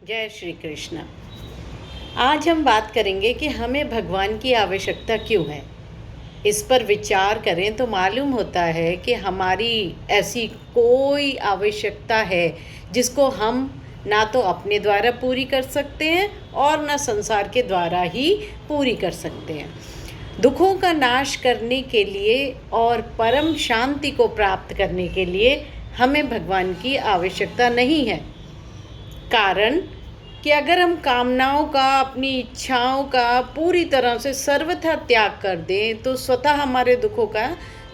जय श्री कृष्ण। आज हम बात करेंगे कि हमें भगवान की आवश्यकता क्यों है। इस पर विचार करें तो मालूम होता है कि हमारी ऐसी कोई आवश्यकता है जिसको हम ना तो अपने द्वारा पूरी कर सकते हैं और ना संसार के द्वारा ही पूरी कर सकते हैं। दुखों का नाश करने के लिए और परम शांति को प्राप्त करने के लिए हमें भगवान की आवश्यकता नहीं है। कारण कि अगर हम कामनाओं का, अपनी इच्छाओं का पूरी तरह से सर्वथा त्याग कर दें तो स्वतः हमारे दुखों का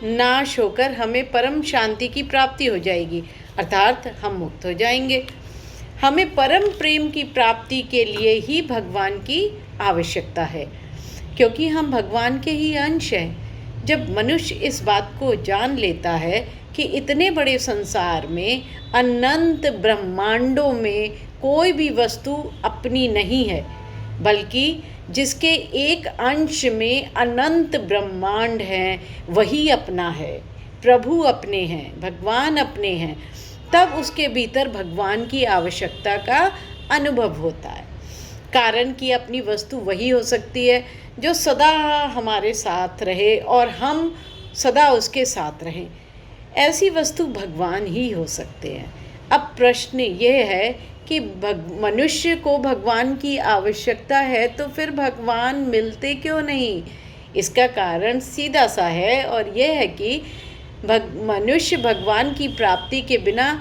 नाश होकर हमें परम शांति की प्राप्ति हो जाएगी, अर्थात हम मुक्त हो जाएंगे। हमें परम प्रेम की प्राप्ति के लिए ही भगवान की आवश्यकता है, क्योंकि हम भगवान के ही अंश हैं। जब मनुष्य इस बात को जान लेता है कि इतने बड़े संसार में, अनंत ब्रह्मांडों में कोई भी वस्तु अपनी नहीं है, बल्कि जिसके एक अंश में अनंत ब्रह्मांड हैं वही अपना है, प्रभु अपने हैं, भगवान अपने हैं, तब उसके भीतर भगवान की आवश्यकता का अनुभव होता है। कारण कि अपनी वस्तु वही हो सकती है जो सदा हमारे साथ रहे और हम सदा उसके साथ रहें। ऐसी वस्तु भगवान ही हो सकते हैं। अब प्रश्न ये है कि मनुष्य को भगवान की आवश्यकता है तो फिर भगवान मिलते क्यों नहीं। इसका कारण सीधा सा है और यह है कि मनुष्य भगवान की प्राप्ति के बिना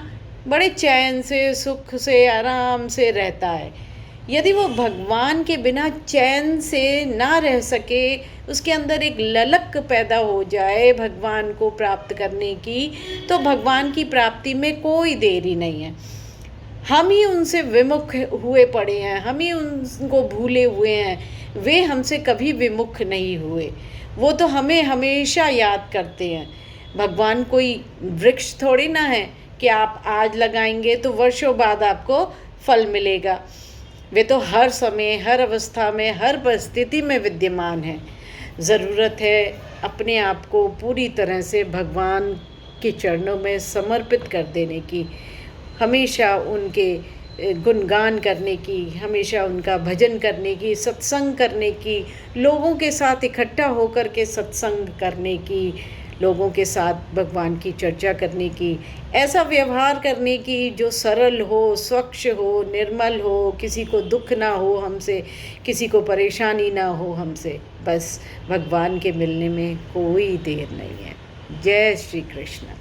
बड़े चैन से, सुख से, आराम से रहता है। यदि वो भगवान के बिना चैन से ना रह सके, उसके अंदर एक ललक पैदा हो जाए भगवान को प्राप्त करने की, तो भगवान की प्राप्ति में कोई देरी नहीं है। हम ही उनसे विमुख हुए पड़े हैं, हम ही उनको भूले हुए हैं। वे हमसे कभी विमुख नहीं हुए, वो तो हमें हमेशा याद करते हैं। भगवान कोई वृक्ष थोड़ी ना है कि आप आज लगाएंगे तो वर्षों बाद आपको फल मिलेगा। वे तो हर समय, हर अवस्था में, हर परिस्थिति में विद्यमान हैं। ज़रूरत है अपने आप को पूरी तरह से भगवान के चरणों में समर्पित कर देने की, हमेशा उनके गुणगान करने की, हमेशा उनका भजन करने की, सत्संग करने की, लोगों के साथ इकट्ठा होकर के सत्संग करने की, लोगों के साथ भगवान की चर्चा करने की, ऐसा व्यवहार करने की जो सरल हो, स्वच्छ हो, निर्मल हो, किसी को दुख ना हो हमसे, किसी को परेशानी ना हो हमसे। बस भगवान के मिलने में कोई देर नहीं है। जय श्री कृष्ण।